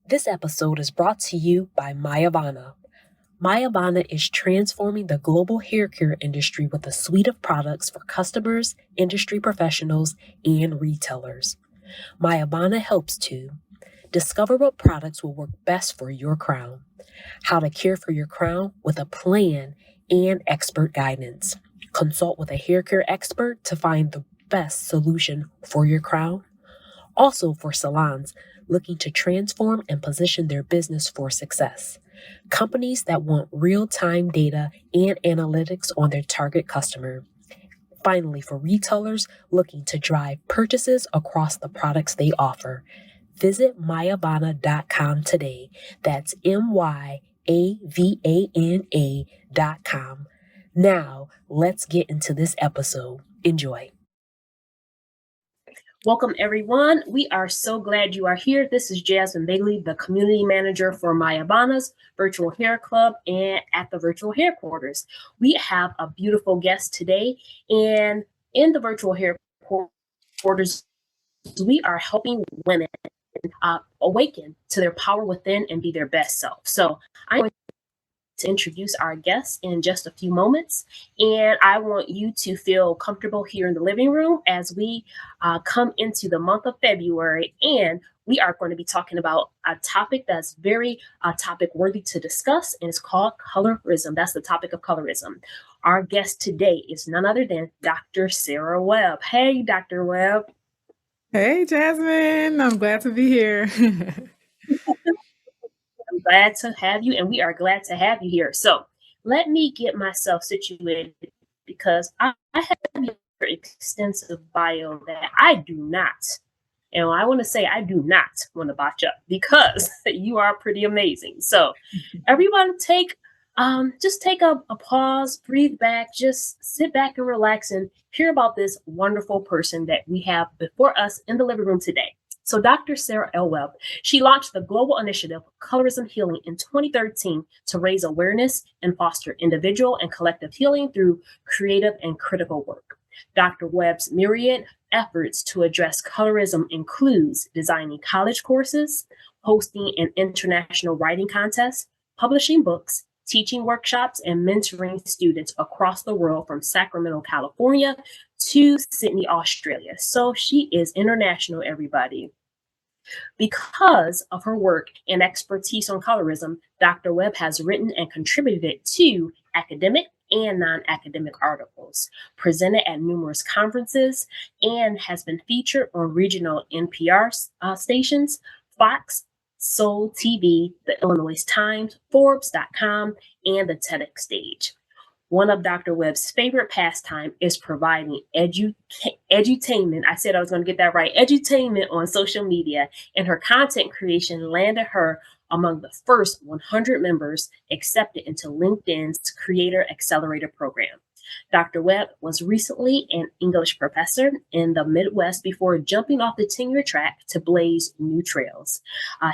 This episode is brought to you by MYAVANA. MYAVANA is transforming the global hair care industry with a suite of products for customers, industry professionals, and retailers. MYAVANA helps to discover what products will work best for your crown, how to care for your crown with a plan and expert guidance. Consult with a hair care expert to find the best solution for your crown. Also for salons looking to transform and position their business for success. Companies that want real-time data and analytics on their target customer. Finally, for retailers looking to drive purchases across the products they offer. Visit myavana.com today. That's MYAVANA.com. Now, let's get into this episode. Enjoy. Welcome, everyone. We are so glad you are here. This is Jasmine Bailey, the community manager for MYAVANA's Virtual Hair Club and at the Virtual Hair Quarters. We have a beautiful guest today, and in the Virtual Hair Quarters, we are helping women awaken to their power within and be their best self. So I'm going to introduce our guests in just a few moments, and I want you to feel comfortable here in the living room as we come into the month of February, and we are going to be talking about a topic that's very topic worthy to discuss, and it's called colorism. That's the topic of colorism. Our guest today is none other than Dr. Sarah Webb. Hey, Dr. Webb. Hey, Jasmine. I'm glad to be here. I'm glad to have you, and we are glad to have you here. So let me get myself situated because I have your extensive bio that I do not, and I want to say I do not want to botch up because you are pretty amazing. So everyone just take a pause, breathe back, just sit back and relax and hear about this wonderful person that we have before us in the living room today. So Dr. Sarah L. Webb, she launched the global initiative Colorism Healing in 2013 to raise awareness and foster individual and collective healing through creative and critical work. Dr. Webb's myriad efforts to address colorism includes designing college courses, hosting an international writing contest, publishing books, teaching workshops, and mentoring students across the world from Sacramento, California to Sydney, Australia. So she is international, everybody. Because of her work and expertise on colorism, Dr. Webb has written and contributed to academic and non-academic articles, presented at numerous conferences, and has been featured on regional NPR stations, Fox, Soul TV, the Illinois Times, Forbes.com, and the TEDx stage. One of Dr. Webb's favorite pastime is providing edutainment. I said I was going to get that right. Edutainment on social media, and her content creation landed her among the first 100 members accepted into LinkedIn's Creator Accelerator program. Dr. Webb was recently an English professor in the Midwest before jumping off the tenure track to blaze new trails.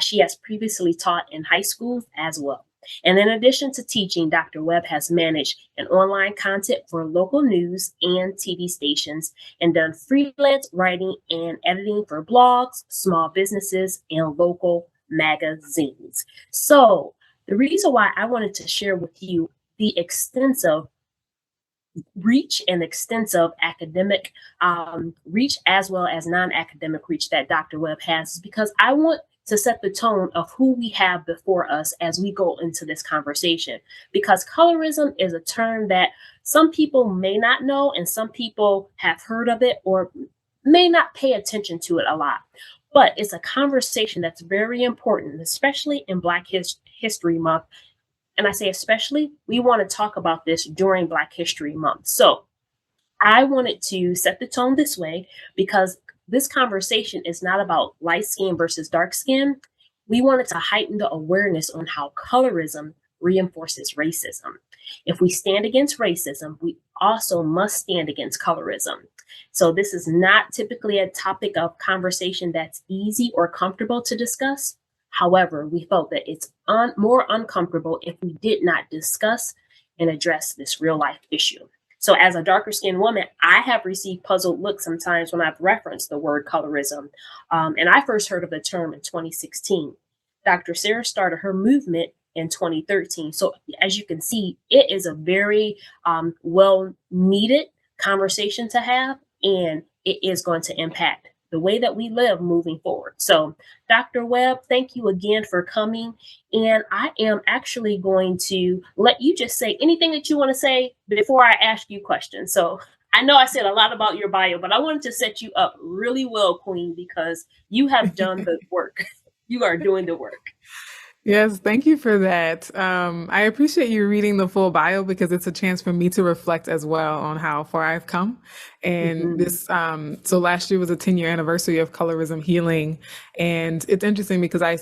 She has previously taught in high schools as well. And in addition to teaching, Dr. Webb has managed an online content for local news and TV stations and done freelance writing and editing for blogs, small businesses, and local magazines. So the reason why I wanted to share with you the extensive reach and extensive academic reach as well as non-academic reach that Dr. Webb has is because I want to set the tone of who we have before us as we go into this conversation. Because colorism is a term that some people may not know and some people have heard of it or may not pay attention to it a lot. But it's a conversation that's very important, especially in Black History Month. And I say especially, we want to talk about this during Black History Month. So I wanted to set the tone this way because this conversation is not about light skin versus dark skin. We wanted to heighten the awareness on how colorism reinforces racism. If we stand against racism, we also must stand against colorism. So this is not typically a topic of conversation that's easy or comfortable to discuss. However, we felt that it's more uncomfortable if we did not discuss and address this real life issue. So as a darker skinned woman, I have received puzzled looks sometimes when I've referenced the word colorism. And I first heard of the term in 2016. Dr. Sarah started her movement in 2013. So, as you can see, it is a very well needed conversation to have, and it is going to impact the way that we live moving forward. So, Dr. Webb, thank you again for coming. And I am actually going to let you just say anything that you want to say before I ask you questions. So, I know I said a lot about your bio, but I wanted to set you up really well, Queen, because you have done the work. You are doing the work. Yes, thank you for that. I appreciate you reading the full bio because it's a chance for me to reflect as well on how far I've come. And Mhm. so last year was a 10-year anniversary of colorism healing. And it's interesting because I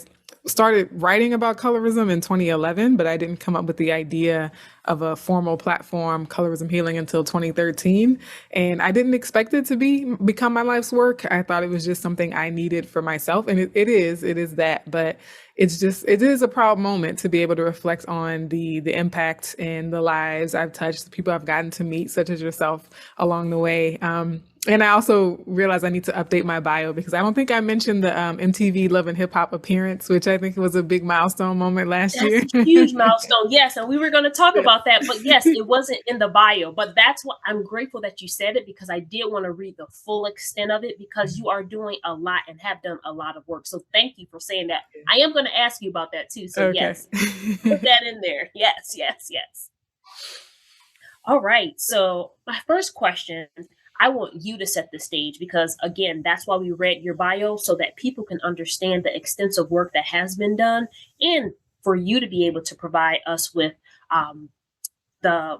started writing about colorism in 2011, but I didn't come up with the idea of a formal platform, Colorism Healing, until 2013. And I didn't expect it to become my life's work. I thought it was just something I needed for myself. And it is that, but it is a proud moment to be able to reflect on the impact and the lives I've touched, the people I've gotten to meet, such as yourself, along the way. And I also realized I need to update my bio because I don't think I mentioned the MTV Love and Hip Hop appearance, which I think was a big milestone moment last year. That's a huge milestone. Yes, and we were going to talk about that, but yes, it wasn't in the bio. But that's what I'm grateful that you said it, because I did want to read the full extent of it, because you are doing a lot and have done a lot of work. So thank you for saying that. I am going to ask you about that too. So Okay. yes, put that in there. Yes, yes, yes. All right. So my first question, I want you to set the stage, because again, that's why we read your bio, so that people can understand the extensive work that has been done, and for you to be able to provide us with um, the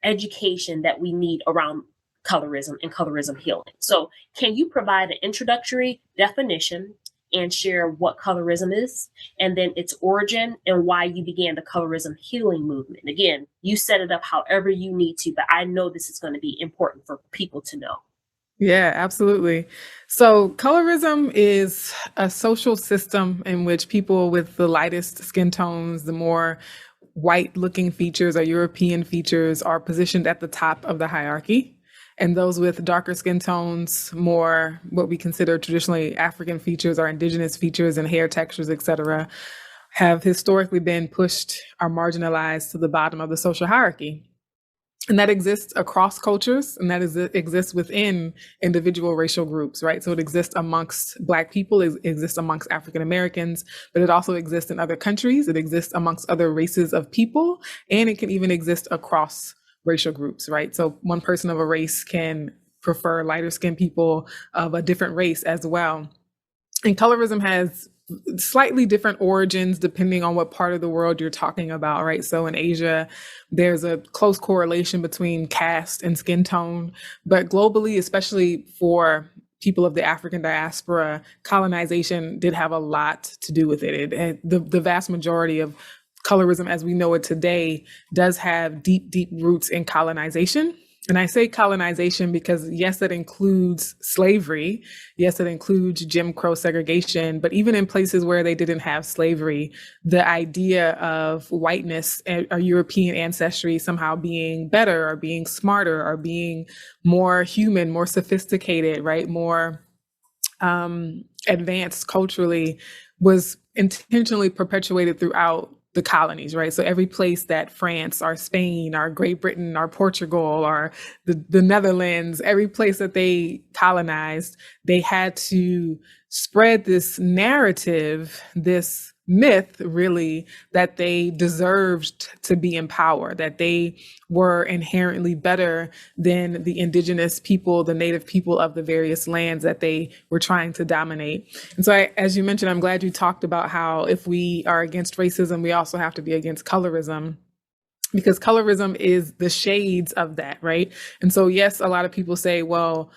education that we need around colorism and colorism healing. So, can you provide an introductory definition and share what colorism is, and then its origin and why you began the colorism healing movement? Again, you set it up however you need to, but I know this is going to be important for people to know. Yeah, absolutely. So, colorism is a social system in which people with the lightest skin tones, the more white looking features or European features, are positioned at the top of the hierarchy. And those with darker skin tones, more what we consider traditionally African features or indigenous features and hair textures, etc., have historically been pushed or marginalized to the bottom of the social hierarchy. And that exists across cultures, and that exists within individual racial groups, right? So it exists amongst Black people, it exists amongst African Americans, but it also exists in other countries. It exists amongst other races of people, and it can even exist across racial groups, right? So one person of a race can prefer lighter skinned people of a different race as well. And colorism has slightly different origins depending on what part of the world you're talking about, right? So in Asia, there's a close correlation between caste and skin tone, but globally, especially for people of the African diaspora, colonization did have a lot to do with it. The vast majority of colorism as we know it today does have deep, deep roots in colonization. And I say colonization because, yes, that includes slavery. Yes, it includes Jim Crow segregation. But even in places where they didn't have slavery, the idea of whiteness or European ancestry somehow being better or being smarter or being more human, more sophisticated, right, more advanced culturally was intentionally perpetuated throughout the colonies, right? So every place that France or Spain or Great Britain or Portugal or the Netherlands, every place that they colonized, they had to spread this narrative, this myth really, that they deserved to be in power, that they were inherently better than the indigenous people, the native people of the various lands that they were trying to dominate. And so as you mentioned, I'm glad you talked about how if we are against racism, we also have to be against colorism, because colorism is the shades of that, right? And so, yes, a lot of people say, well,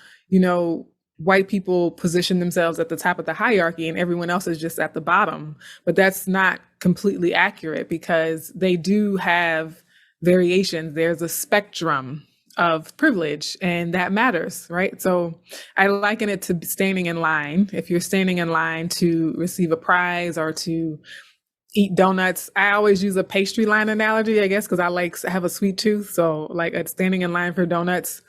white people position themselves at the top of the hierarchy and everyone else is just at the bottom. But that's not completely accurate, because they do have variations. There's a spectrum of privilege, and that matters, right? So I liken it to standing in line. If you're standing in line to receive a prize or to eat donuts, I always use a pastry line analogy, I guess, because I have a sweet tooth. So like at standing in line for donuts,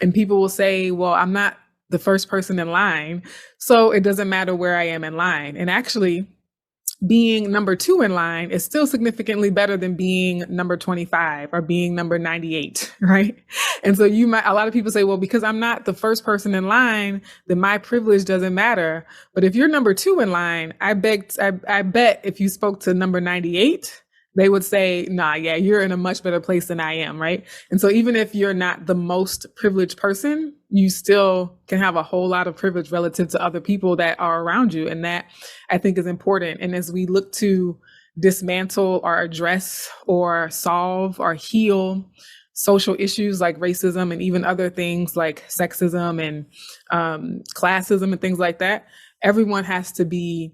and people will say, well, I'm not the first person in line, so it doesn't matter where I am in line. And actually, being number 2 in line is still significantly better than being number 25 or being number 98, right? And so a lot of people say, well, because I'm not the first person in line, then my privilege doesn't matter. But if you're number 2 in line, I bet if you spoke to number 98, they would say, nah, yeah, you're in a much better place than I am, right? And so even if you're not the most privileged person, you still can have a whole lot of privilege relative to other people that are around you. And that, I think, is important. And as we look to dismantle or address or solve or heal social issues like racism and even other things like sexism and classism and things like that, everyone has to be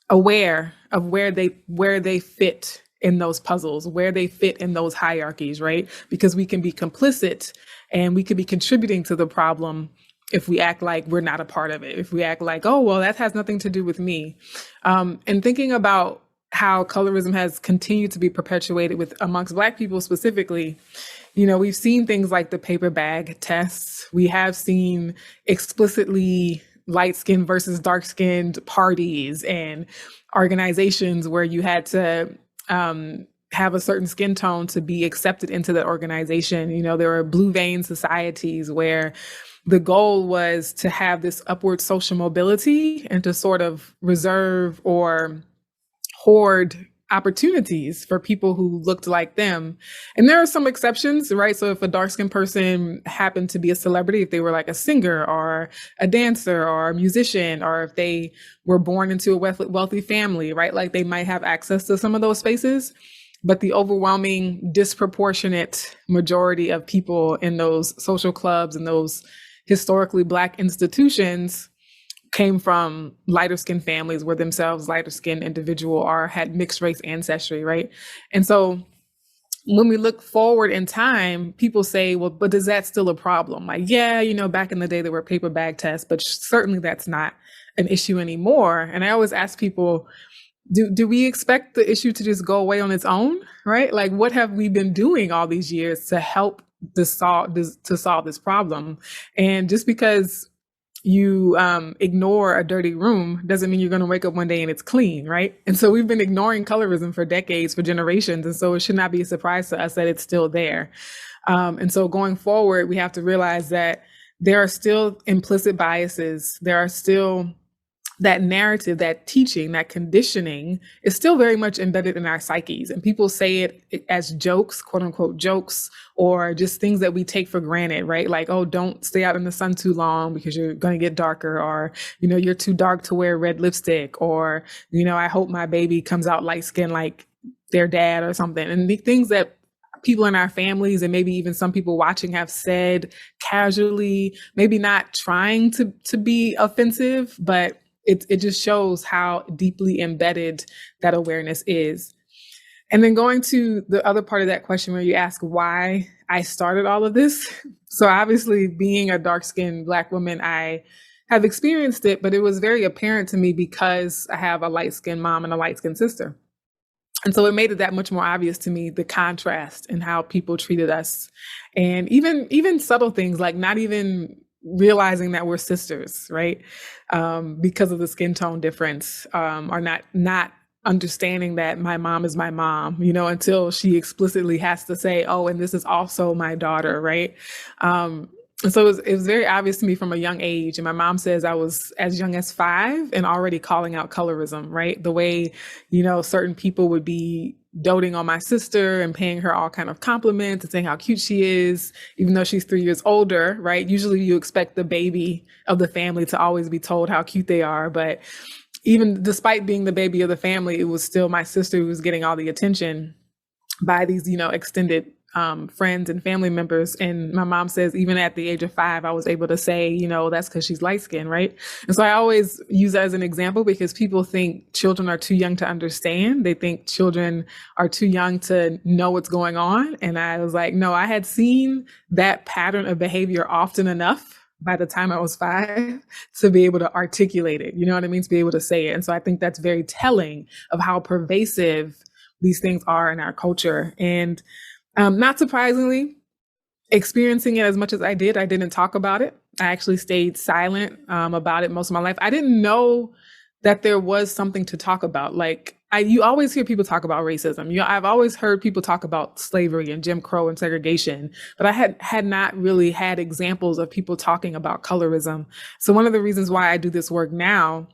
aware of where they fit in those puzzles, where they fit in those hierarchies, right? Because we can be complicit and we could be contributing to the problem if we act like we're not a part of it, if we act like, oh, well, that has nothing to do with me. And thinking about how colorism has continued to be perpetuated with amongst Black people specifically, we've seen things like the paper bag tests. We have seen explicitly light-skinned versus dark-skinned parties and organizations where you had to have a certain skin tone to be accepted into the organization. There were blue vein societies where the goal was to have this upward social mobility and to sort of reserve or hoard opportunities for people who looked like them. And there are some exceptions, right? So if a dark-skinned person happened to be a celebrity, if they were like a singer or a dancer or a musician, or if they were born into a wealthy family, right? Like they might have access to some of those spaces. But the overwhelming disproportionate majority of people in those social clubs and those historically Black institutions came from lighter skinned families, were themselves lighter skinned individual or had mixed race ancestry, right? And so when we look forward in time, people say, well, but is that still a problem? Like, yeah, back in the day there were paper bag tests, but certainly that's not an issue anymore. And I always ask people, do we expect the issue to just go away on its own, right? Like, what have we been doing all these years to help to solve this problem? And just because you ignore a dirty room doesn't mean you're going to wake up one day and it's clean, right? And so we've been ignoring colorism for decades, for generations. And so it should not be a surprise to us that it's still there. And so going forward, we have to realize that there are still implicit biases. There are still that narrative, that teaching, that conditioning is still very much embedded in our psyches. And people say it as jokes, quote unquote jokes, or just things that we take for granted, right? Like, oh, don't stay out in the sun too long because you're going to get darker, or, you're too dark to wear red lipstick, or, I hope my baby comes out light skinned like their dad or something. And the things that people in our families and maybe even some people watching have said casually, maybe not trying to be offensive, but it just shows how deeply embedded that awareness is. And then going to the other part of that question where you ask why I started all of this. So obviously, being a dark-skinned Black woman, I have experienced it, but it was very apparent to me because I have a light-skinned mom and a light-skinned sister. And so it made it that much more obvious to me, the contrast in how people treated us. And even subtle things like not even realizing that we're sisters, right? Because of the skin tone difference, or not understanding that my mom is my mom, until she explicitly has to say, oh, and this is also my daughter, right? And so it was very obvious to me from a young age. And my mom says I was as young as 5 and already calling out colorism, right? The way, certain people would be doting on my sister and paying her all kind of compliments and saying how cute she is, even though she's 3 years older, right? Usually you expect the baby of the family to always be told how cute they are. But even despite being the baby of the family, it was still my sister who was getting all the attention by these, extended friends and family members. And my mom says, even at the age of 5, I was able to say, that's because she's light skinned, right? And so I always use that as an example because people think children are too young to understand. They think children are too young to know what's going on. And I was like, no, I had seen that pattern of behavior often enough by the time I was 5 to be able to articulate it, to be able to say it. And so I think that's very telling of how pervasive these things are in our culture. And not surprisingly, experiencing it as much as I didn't talk about it. I actually stayed silent about it most of my life. I didn't know that there was something to talk about. Like you always hear people talk about racism. I've always heard people talk about slavery and Jim Crow and segregation, but I had not really had examples of people talking about colorism. So one of the reasons why I do this work now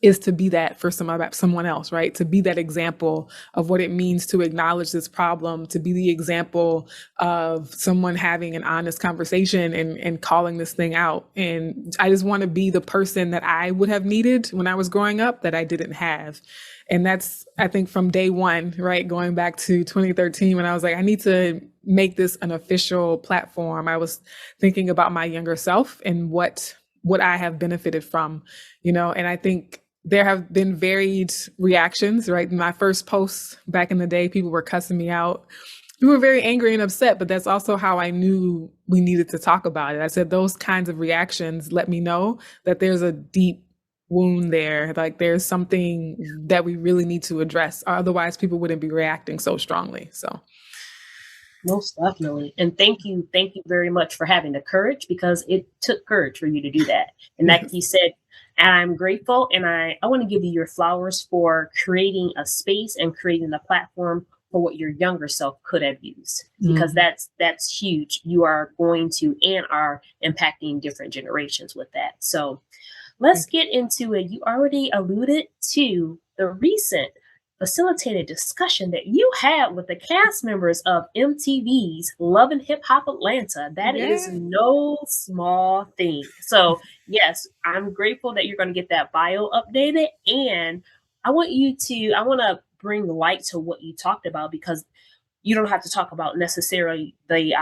is to be that for someone else, right? To be that example of what it means to acknowledge this problem, to be the example of someone having an honest conversation and calling this thing out. And I just want to be the person that I would have needed when I was growing up that I didn't have. And that's, I think, from day one, right? Going back to 2013, when I was like, I need to make this an official platform. I was thinking about my younger self and what I have benefited from, and I think there have been varied reactions, right? In my first posts back in the day, people were cussing me out. People were very angry and upset, but that's also how I knew we needed to talk about it. I said those kinds of reactions let me know that there's a deep wound there. Like there's something that we really need to address. Otherwise, people wouldn't be reacting so strongly. So. Most definitely. And thank you very much for having the courage, because it took courage for you to do that. And like you said, I'm grateful, and I want to give you your flowers for creating a space and creating a platform for what your younger self could have used, because that's huge. You are going to and are impacting different generations with that. So let's get into it. You already alluded to the recent facilitated discussion that you had with the cast members of MTV's Love and Hip Hop Atlanta. That is no small thing. So yes, I'm grateful that you're going to get that bio updated. And I want to bring light to what you talked about, because you don't have to talk about necessarily the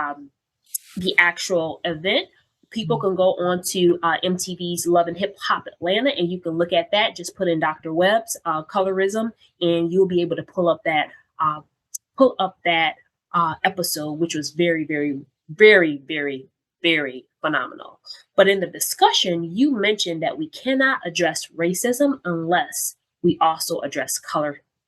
actual event. People can go on to MTV's Love and Hip Hop Atlanta, and you can look at that. Just put in Dr. Webb's Colorism, and you'll be able to pull up that episode, which was very, very, very, very, very phenomenal. But in the discussion, you mentioned that we cannot address racism unless we also address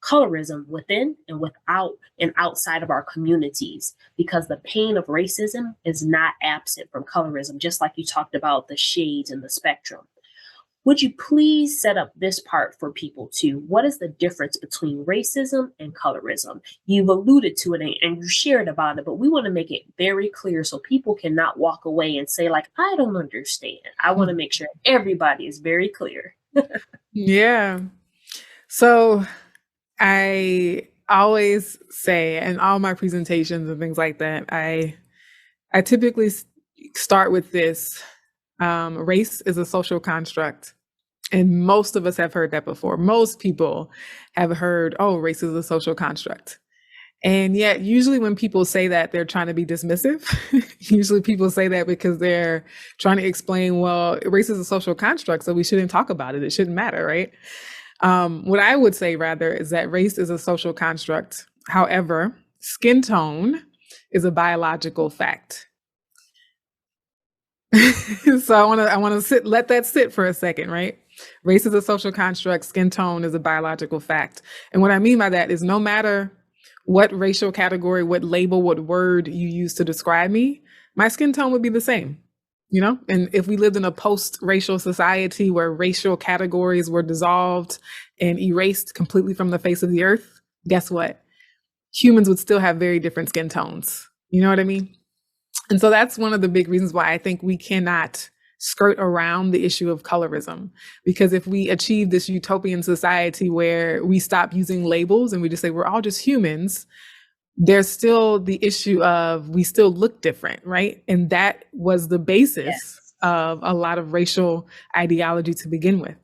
colorism within and without and outside of our communities, because the pain of racism is not absent from colorism, just like you talked about the shades and the spectrum. Would you please set up this part for people too? What is the difference between racism and colorism? You've alluded to it and you shared about it, but we want to make it very clear so people cannot walk away and say, like, I don't understand. I want to make sure everybody is very clear. Yeah. So I always say in all my presentations and things like that, I typically start with this. Race is a social construct. And most of us have heard that before. Most people have heard, oh, race is a social construct. And yet, usually when people say that, they're trying to be dismissive. Usually people say that because they're trying to explain, well, race is a social construct, so we shouldn't talk about it. It shouldn't matter, right? What I would say rather is that race is a social construct. However, skin tone is a biological fact. So I want to let that sit for a second, right? Race is a social construct. Skin tone is a biological fact. And what I mean by that is no matter what racial category, what label, what word you use to describe me, my skin tone would be the same. And if we lived in a post-racial society where racial categories were dissolved and erased completely from the face of the earth, guess what? Humans would still have very different skin tones. You know what I mean? And so that's one of the big reasons why I think we cannot skirt around the issue of colorism. Because if we achieve this utopian society where we stop using labels and we just say we're all just humans, there's still the issue of we still look different, right? And that was the basis of a lot of racial ideology to begin with.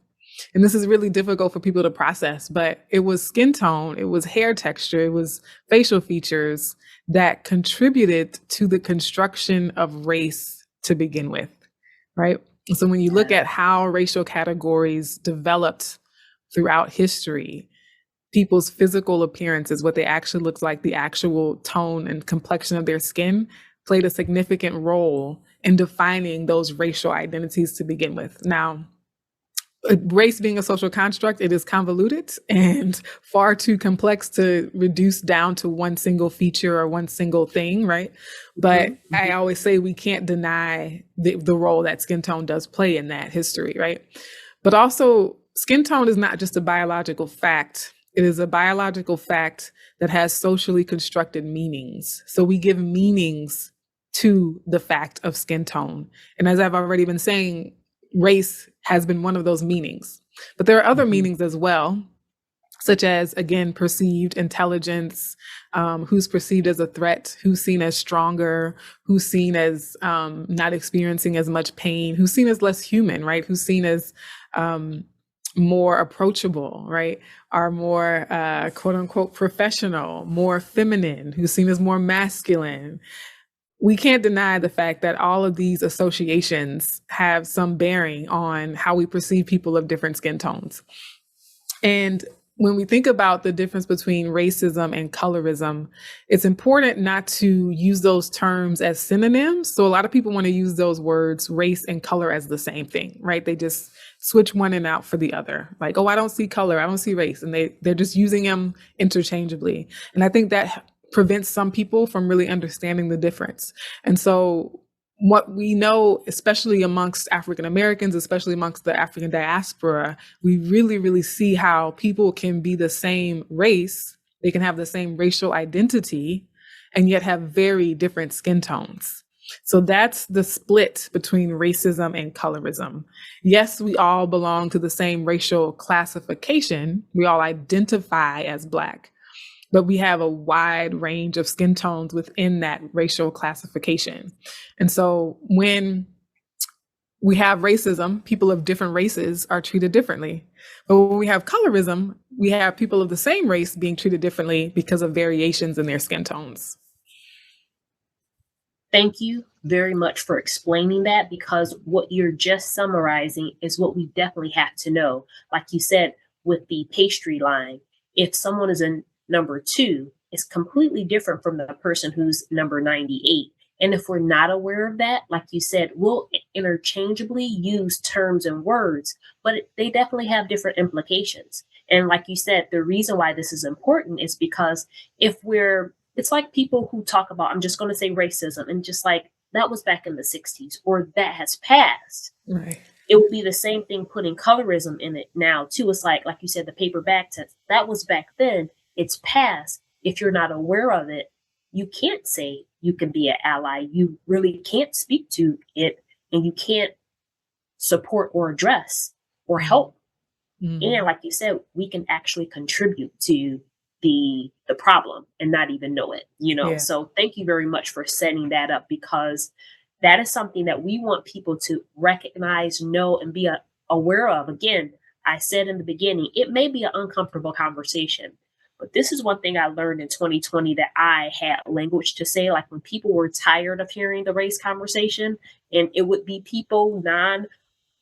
And this is really difficult for people to process, but it was skin tone, it was hair texture, it was facial features that contributed to the construction of race to begin with, right? So when you look at how racial categories developed throughout history, people's physical appearances, what they actually looked like, the actual tone and complexion of their skin played a significant role in defining those racial identities to begin with. Now, race being a social construct, it is convoluted and far too complex to reduce down to one single feature or one single thing, right? But I always say we can't deny the role that skin tone does play in that history, right? But also skin tone is not just a biological fact. It is a biological fact that has socially constructed meanings. So we give meanings to the fact of skin tone. And as I've already been saying, race has been one of those meanings. But there are other meanings as well, such as, again, perceived intelligence, who's perceived as a threat, who's seen as stronger, who's seen as not experiencing as much pain, who's seen as less human, right? Who's seen as more approachable, right? Are more quote unquote professional, more feminine, who's seen as more masculine. We can't deny the fact that all of these associations have some bearing on how we perceive people of different skin tones. And when we think about the difference between racism and colorism, it's important not to use those terms as synonyms. So a lot of people want to use those words, race and color, as the same thing, right? They just switch one and out for the other. Like, oh, I don't see color, I don't see race. And they're just using them interchangeably. And I think that prevents some people from really understanding the difference. And so what we know, especially amongst African Americans, especially amongst the African diaspora, we really, really see how people can be the same race, they can have the same racial identity, and yet have very different skin tones. So that's the split between racism and colorism. Yes, we all belong to the same racial classification. We all identify as Black, but we have a wide range of skin tones within that racial classification. And so when we have racism, people of different races are treated differently. But when we have colorism, we have people of the same race being treated differently because of variations in their skin tones. Thank you very much for explaining that, because what you're just summarizing is what we definitely have to know. Like you said, with the pastry line, if someone is in number 2, it's completely different from the person who's number 98. And if we're not aware of that, like you said, we'll interchangeably use terms and words, but they definitely have different implications. And like you said, the reason why this is important is because it's like people who talk about, I'm just going to say racism, and just like, that was back in the 60s, or that has passed. Right. It would be the same thing putting colorism in it now too. It's like you said, the paper bag test, that was back then. It's past. If you're not aware of it, you can't say you can be an ally. You really can't speak to it, and you can't support or address or help. Mm-hmm. And like you said, we can actually contribute to the problem and not even know it, Yeah. So thank you very much for setting that up, because that is something that we want people to recognize, know, and be aware of. Again, I said in the beginning, it may be an uncomfortable conversation, but this is one thing I learned in 2020, that I had language to say. Like when people were tired of hearing the race conversation, and it would be not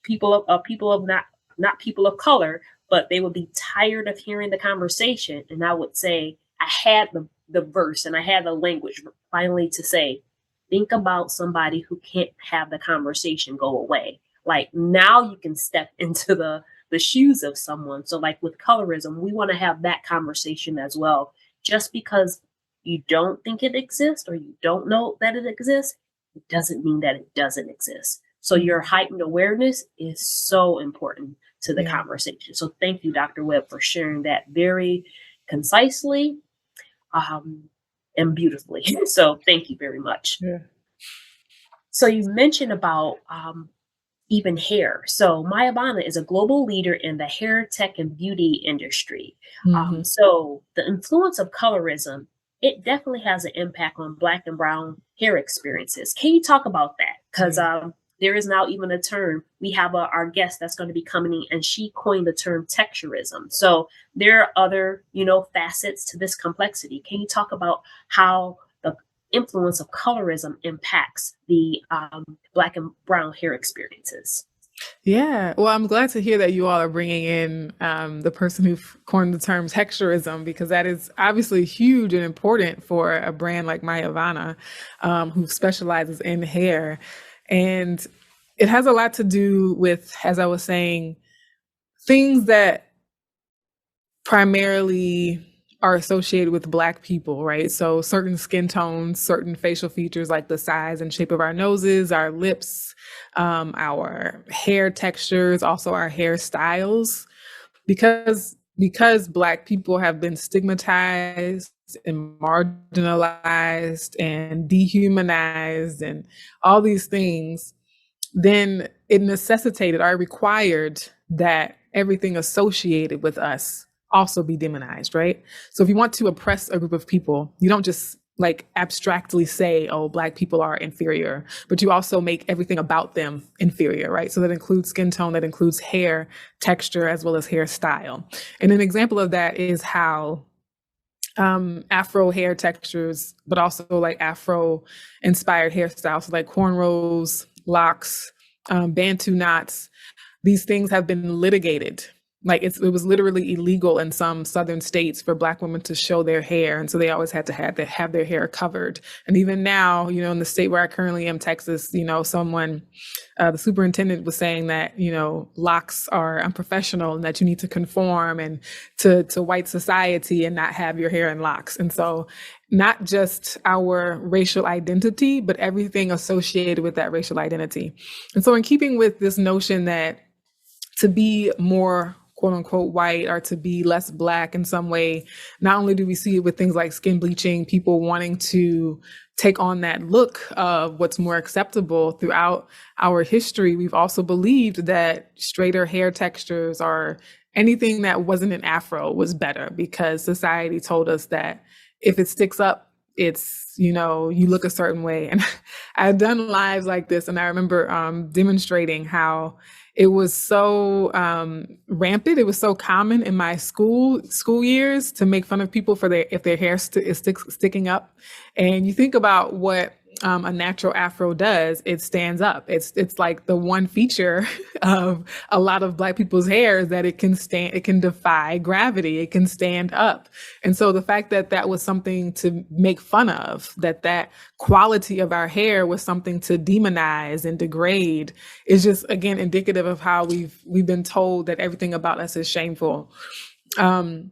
people of color, but they would be tired of hearing the conversation. And I would say, I had the verse and I had the language finally to say, think about somebody who can't have the conversation go away. Like now you can step into the shoes of someone. So like with colorism, we want to have that conversation as well. Just because you don't think it exists or you don't know that it exists, it doesn't mean that it doesn't exist. So your heightened awareness is so important to the conversation. So thank you, Dr. Webb, for sharing that very concisely and beautifully. So thank you very much. Yeah. So you mentioned about even hair. So MYAVANA is a global leader in the hair tech and beauty industry. Mm-hmm. So the influence of colorism, it definitely has an impact on Black and brown hair experiences. Can you talk about that? Because there is now even a term. We have our guest that's going to be coming in, and she coined the term texturism. So there are other, facets to this complexity. Can you talk about how the influence of colorism impacts the Black and brown hair experiences? Yeah, well, I'm glad to hear that you all are bringing in the person who coined the term texturism, because that is obviously huge and important for a brand like MYAVANA, who specializes in hair. And it has a lot to do with, as I was saying, things that primarily are associated with Black people, right? So certain skin tones, certain facial features like the size and shape of our noses, our lips, our hair textures, also our hairstyles. because Black people have been stigmatized and marginalized and dehumanized and all these things, then it necessitated or required that everything associated with us also be demonized, right? So if you want to oppress a group of people, you don't just like abstractly say, oh, Black people are inferior, but you also make everything about them inferior, right? So that includes skin tone, that includes hair texture, as well as hairstyle. And an example of that is how Afro hair textures, but also like Afro inspired hairstyles, so like cornrows, locks, Bantu knots. These things have been litigated. Like it was literally illegal in some southern states for Black women to show their hair, and so they always had to have their hair covered. And even now, you know, in the state where I currently am, Texas, you know, the superintendent was saying that, you know, locks are unprofessional and that you need to conform and to white society and not have your hair in locks. And so not just our racial identity, but everything associated with that racial identity. And so in keeping with this notion that to be more quote unquote white or to be less Black in some way, not only do we see it with things like skin bleaching, people wanting to take on that look of what's more acceptable throughout our history, we've also believed that straighter hair textures or anything that wasn't an afro was better because society told us that if it sticks up, it's, you know, you look a certain way. And I've done lives like this, and I remember demonstrating how it was so rampant. It was so common in my school years to make fun of people for if their hair is sticking up. And you think about what a natural afro does, it stands up. It's like the one feature of a lot of Black people's hair is that it can defy gravity, it can stand up. And so the fact that that was something to make fun of, that quality of our hair was something to demonize and degrade, is just, again, indicative of how we've been told that everything about us is shameful. And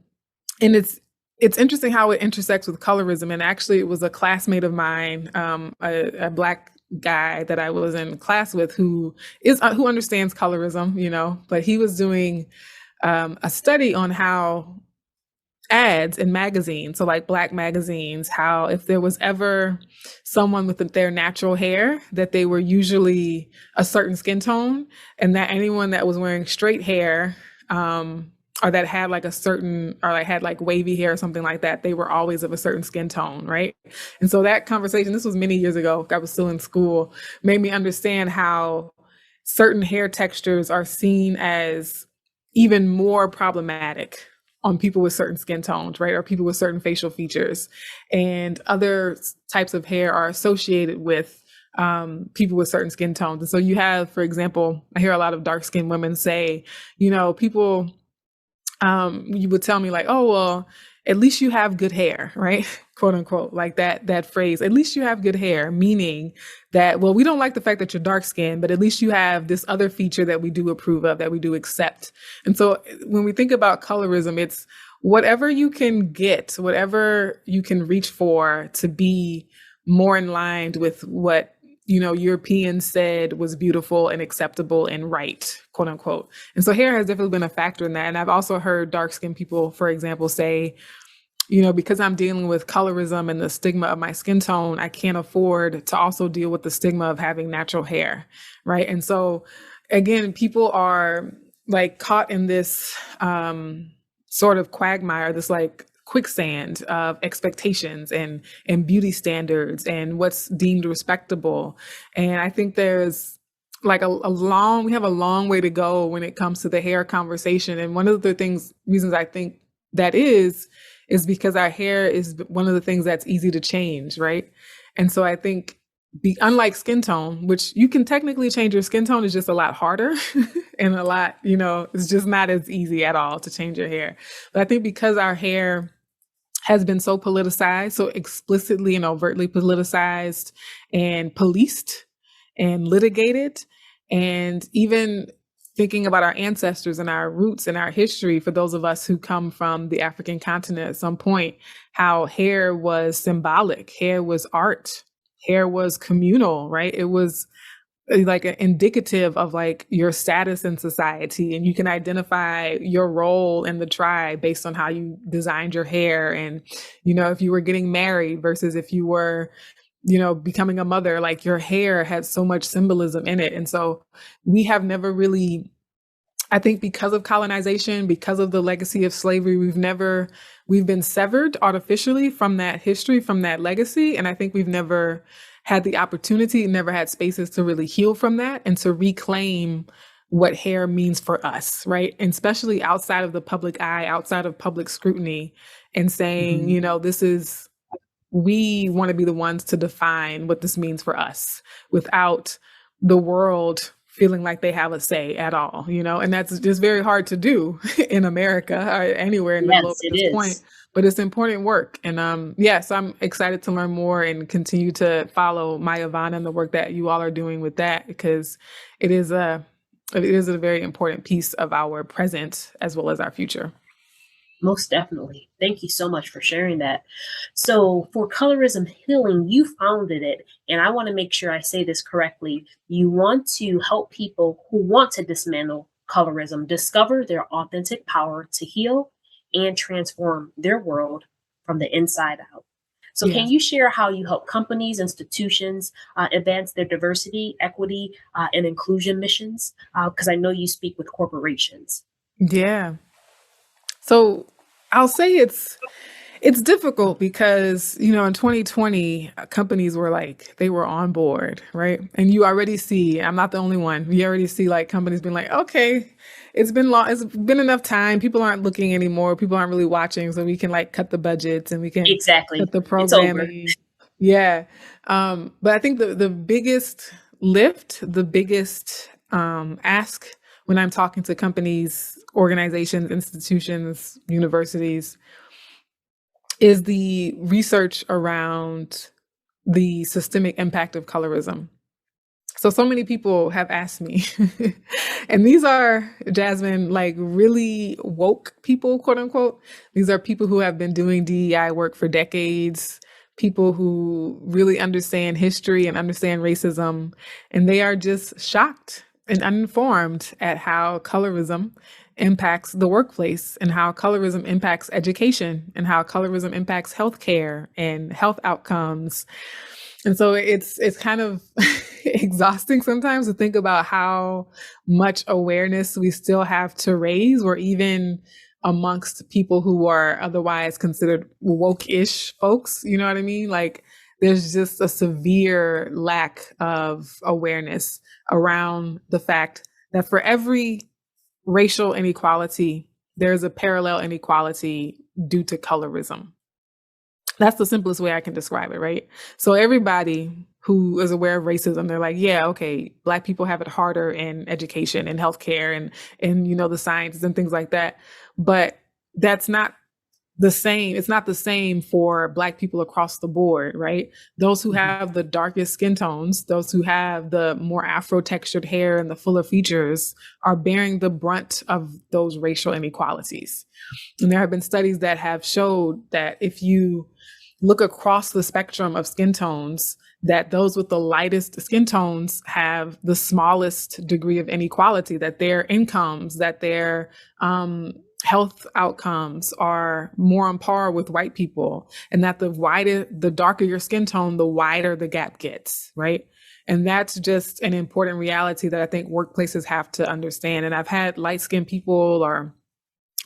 it's interesting how it intersects with colorism. And actually, it was a classmate of mine, a Black guy that I was in class with who understands colorism, you know, but he was doing a study on how ads in magazines, so like Black magazines, how if there was ever someone with their natural hair, that they were usually a certain skin tone, and that anyone that was wearing straight hair, or that had like had like wavy hair or something like that, they were always of a certain skin tone, right? And so that conversation, this was many years ago, I was still in school, made me understand how certain hair textures are seen as even more problematic on people with certain skin tones, right? Or people with certain facial features. And other types of hair are associated with people with certain skin tones. And so you have, for example, I hear a lot of dark-skinned women say, you know, people, you would tell me like, oh, well, at least you have good hair, right? Quote unquote, like that phrase, at least you have good hair, meaning that, well, we don't like the fact that you're dark skinned, but at least you have this other feature that we do approve of, that we do accept. And so when we think about colorism, it's whatever you can get, whatever you can reach for to be more in line with what, you know, Europeans said was beautiful and acceptable and right, quote unquote. And so hair has definitely been a factor in that. And I've also heard dark-skinned people, for example, say, you know, because I'm dealing with colorism and the stigma of my skin tone, I can't afford to also deal with the stigma of having natural hair, right? And so, again, people are like caught in this sort of quagmire, this like quicksand of expectations and beauty standards and what's deemed respectable. And I think there's like we have a long way to go when it comes to the hair conversation. And one of the reasons I think that is because our hair is one of the things that's easy to change, right? And so I think unlike skin tone, which you can technically change your skin tone, is just a lot harder and a lot, you know, it's just not as easy at all to change your hair. But I think because our hair has been so politicized, so explicitly and overtly politicized and policed and litigated, and even thinking about our ancestors and our roots and our history, for those of us who come from the African continent at some point, how hair was symbolic, hair was art, hair was communal, right? It was like indicative of like your status in society, and you can identify your role in the tribe based on how you designed your hair, and if you were getting married versus if you were becoming a mother. Like your hair has so much symbolism in it. And so we have never really, I think, because of colonization, because of the legacy of slavery, we've been severed artificially from that history, from that legacy. And I think we've never had the opportunity, never had spaces to really heal from that and to reclaim what hair means for us, right? And especially outside of the public eye, outside of public scrutiny, and saying, we want to be the ones to define what this means for us without the world feeling like they have a say at all, and that's just very hard to do in America or anywhere in the globe at this point. But it's important work. And so I'm excited to learn more and continue to follow MYAVANA and the work that you all are doing with that, because it is a very important piece of our present as well as our future. Most definitely. Thank you so much for sharing that. So for Colorism Healing, you founded it, and I want to make sure I say this correctly. You want to help people who want to dismantle colorism discover their authentic power to heal and transform their world from the inside out. So can you share how you help companies, institutions advance their diversity, equity, and inclusion missions? Because I know you speak with corporations. Yeah. So I'll say it's difficult because, in 2020, companies were like, they were on board, right? And you already see, I'm not the only one. You already see like companies being like, okay, it's been been enough time. People aren't looking anymore. People aren't really watching. So we can like cut the budgets and we can cut the programming. Yeah. But I think the biggest lift, the biggest ask when I'm talking to companies, organizations, institutions, universities, is the research around the systemic impact of colorism. So many people have asked me, and these are, Jasmine, like really woke people, quote unquote. These are people who have been doing DEI work for decades, people who really understand history and understand racism, and they are just shocked and uninformed at how colorism impacts the workplace and how colorism impacts education and how colorism impacts healthcare and health outcomes. And so it's kind of exhausting sometimes to think about how much awareness we still have to raise, or even amongst people who are otherwise considered woke-ish folks, you know what I mean? Like there's just a severe lack of awareness around the fact that for every racial inequality, there's a parallel inequality due to colorism. That's the simplest way I can describe it, right? So everybody who is aware of racism, they're like, yeah, okay, Black people have it harder in education and healthcare and the sciences and things like that. But that's not the same. It's not the same for Black people across the board, right? Those who have the darkest skin tones, those who have the more Afro-textured hair and the fuller features are bearing the brunt of those racial inequalities. And there have been studies that have showed that if you look across the spectrum of skin tones, that those with the lightest skin tones have the smallest degree of inequality, that their incomes, that their health outcomes are more on par with white people, and that the darker your skin tone, the wider the gap gets, right? And that's just an important reality that I think workplaces have to understand. And I've had light-skinned people, or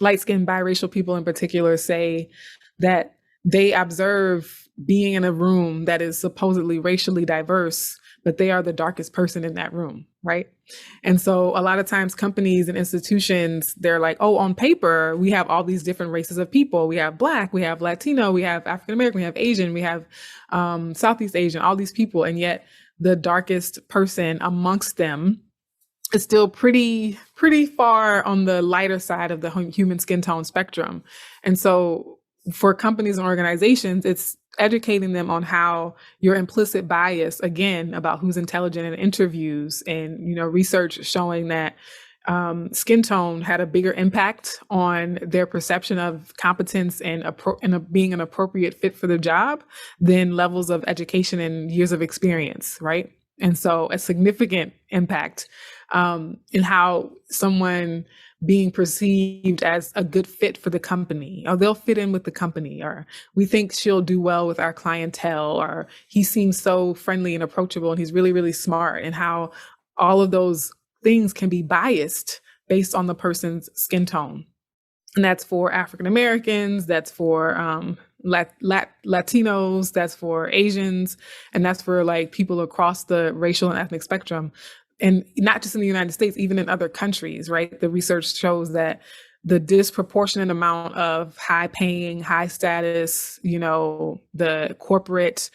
light-skinned biracial people in particular, say that they observe being in a room that is supposedly racially diverse, but they are the darkest person in that room, right? And so a lot of times companies and institutions, they're like, oh, on paper, we have all these different races of people. We have Black, we have Latino, we have African-American, we have Asian, we have Southeast Asian, all these people. And yet the darkest person amongst them is still pretty far on the lighter side of the human skin tone spectrum. And so for companies and organizations, it's educating them on how your implicit bias, again, about who's intelligent in interviews, and research showing that skin tone had a bigger impact on their perception of competence and being an appropriate fit for the job than levels of education and years of experience, right? And so a significant impact in how someone being perceived as a good fit for the company, or they'll fit in with the company, or we think she'll do well with our clientele, or he seems so friendly and approachable and he's really, really smart, and how all of those things can be biased based on the person's skin tone. And that's for African Americans, that's for Latinos, that's for Asians, and that's for like people across the racial and ethnic spectrum. And not just in the United States, even in other countries, right? The research shows that the disproportionate amount of high paying, high status, the corporate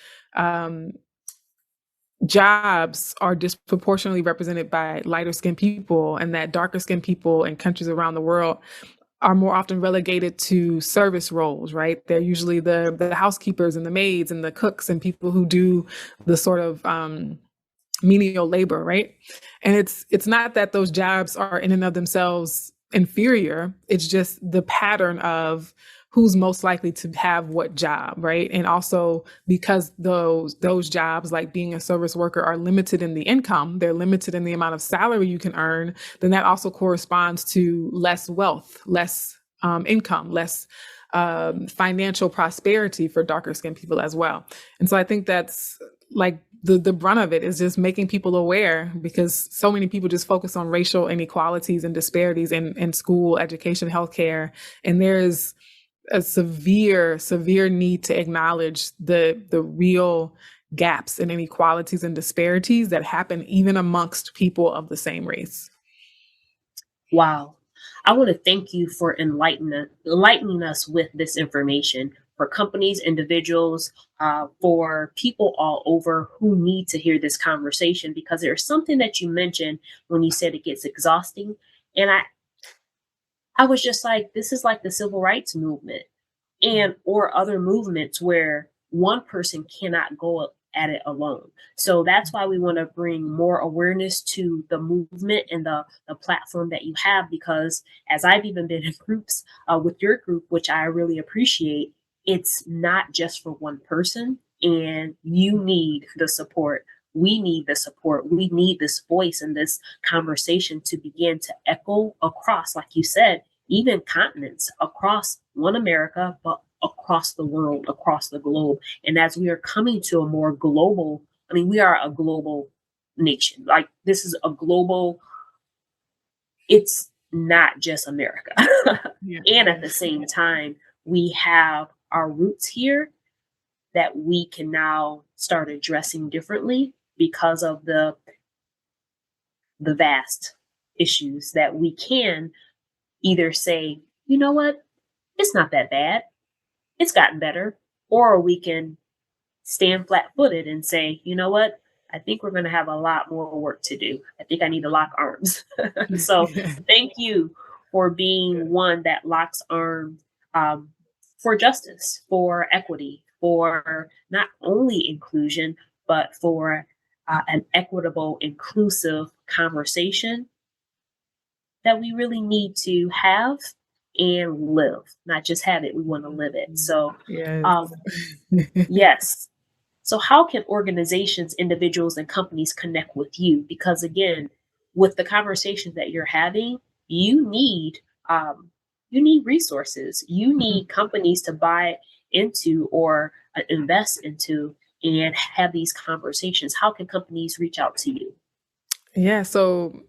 jobs are disproportionately represented by lighter skinned people, and that darker skinned people in countries around the world are more often relegated to service roles, right? They're usually the housekeepers and the maids and the cooks and people who do the sort of menial labor, right? And it's not that those jobs are in and of themselves inferior. It's just the pattern of who's most likely to have what job, right? And also because those jobs, like being a service worker, are limited in the income, they're limited in the amount of salary you can earn, then that also corresponds to less wealth, less income, less financial prosperity for darker skinned people as well. And so I think that's like the brunt of it is just making people aware, because so many people just focus on racial inequalities and disparities in school, education, healthcare. And there's a severe need to acknowledge the real gaps and inequalities and disparities that happen even amongst people of the same race. Wow. I want to thank you for enlightening us with this information, for companies, individuals, for people all over who need to hear this conversation, because there's something that you mentioned when you said it gets exhausting. And I was just like, this is like the civil rights movement and or other movements where one person cannot go at it alone. So that's why we want to bring more awareness to the movement and the platform that you have, because as I've even been in groups with your group, which I really appreciate, it's not just for one person, and you need the support. We need the support. We need this voice and this conversation to begin to echo across, like you said, even continents, across one America, but across the world, across the globe. And as we are coming to a more global, I mean, we are a global nation. Like, this is a global, it's not just America. Yeah. And at the same time, we have our roots here that we can now start addressing differently because of the vast issues that we can either say, you know what, it's not that bad, it's gotten better, or we can stand flat-footed and say, you know what, I think we're going to have a lot more work to do. I think I need to lock arms. So thank you for being one that locks arms for justice, for equity, for not only inclusion, but for an equitable, inclusive conversation that we really need to have and live, not just have it, we want to live it. So, Yes. yes. So how can organizations, individuals, and companies connect with you? Because again, with the conversations that you're having, you need resources. You need companies to buy into or invest into and have these conversations. How can companies reach out to you? Yeah, so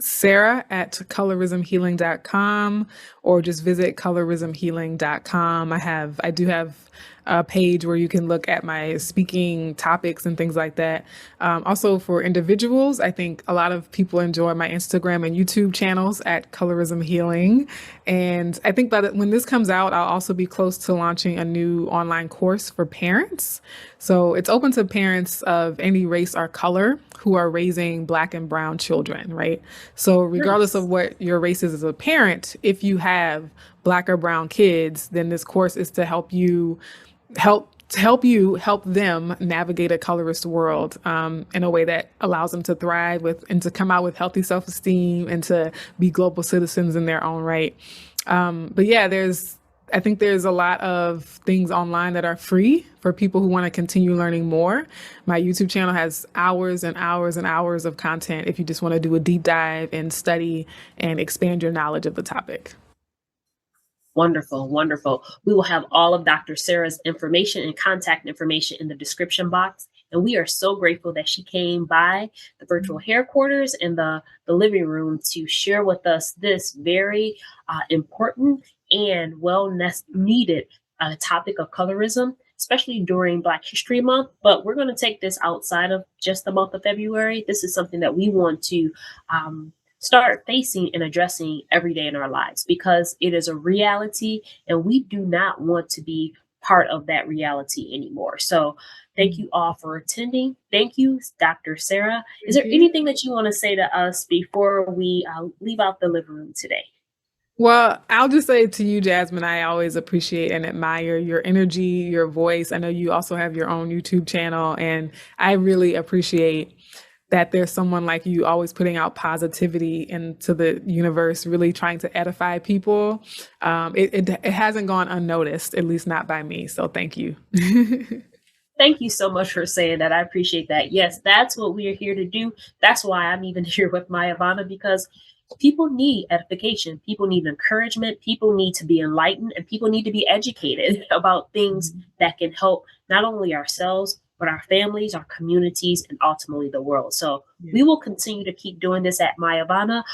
Sarah at colorismhealing.com, or just visit colorismhealing.com. I do have a page where you can look at my speaking topics and things like that. Also for individuals, I think a lot of people enjoy my Instagram and YouTube channels at Colorism Healing. And I think when this comes out, I'll also be close to launching a new online course for parents. So it's open to parents of any race or color who are raising Black and brown children, right? So regardless of what your race is as a parent, if you have Black or brown kids, then this course is to help them navigate a colorist world in a way that allows them to thrive and to come out with healthy self-esteem and to be global citizens in their own right. But yeah, there's I think there's a lot of things online that are free for people who want to continue learning more. My YouTube channel has hours and hours and hours of content if you just want to do a deep dive and study and expand your knowledge of the topic. Wonderful, wonderful. We will have all of Dr. Sarah's information and contact information in the description box. And we are so grateful that she came by the virtual headquarters and the living room to share with us this very important and well needed topic of colorism, especially during Black History Month. But we're going to take this outside of just the month of February. This is something that we want to start facing and addressing every day in our lives, because it is a reality and we do not want to be part of that reality anymore. So thank you all for attending. Thank you, Dr. Sarah. Is there anything that you want to say to us before we leave out the living room today? Well, I'll just say to you, Jasmine, I always appreciate and admire your energy, your voice. I know you also have your own YouTube channel, and I really appreciate that there's someone like you always putting out positivity into the universe, really trying to edify people. It hasn't gone unnoticed, at least not by me. So thank you. Thank you so much for saying that. I appreciate that. Yes, that's what we are here to do. That's why I'm even here with MYAVANA, because people need edification. People need encouragement. People need to be enlightened, and people need to be educated about things that can help not only ourselves, but our families, our communities, and ultimately the world. So we will continue to keep doing this at MYAVANA,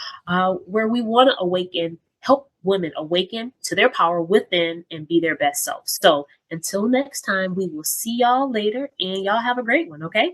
where we want to help women awaken to their power within and be their best self. So until next time, we will see y'all later, and y'all have a great one, okay?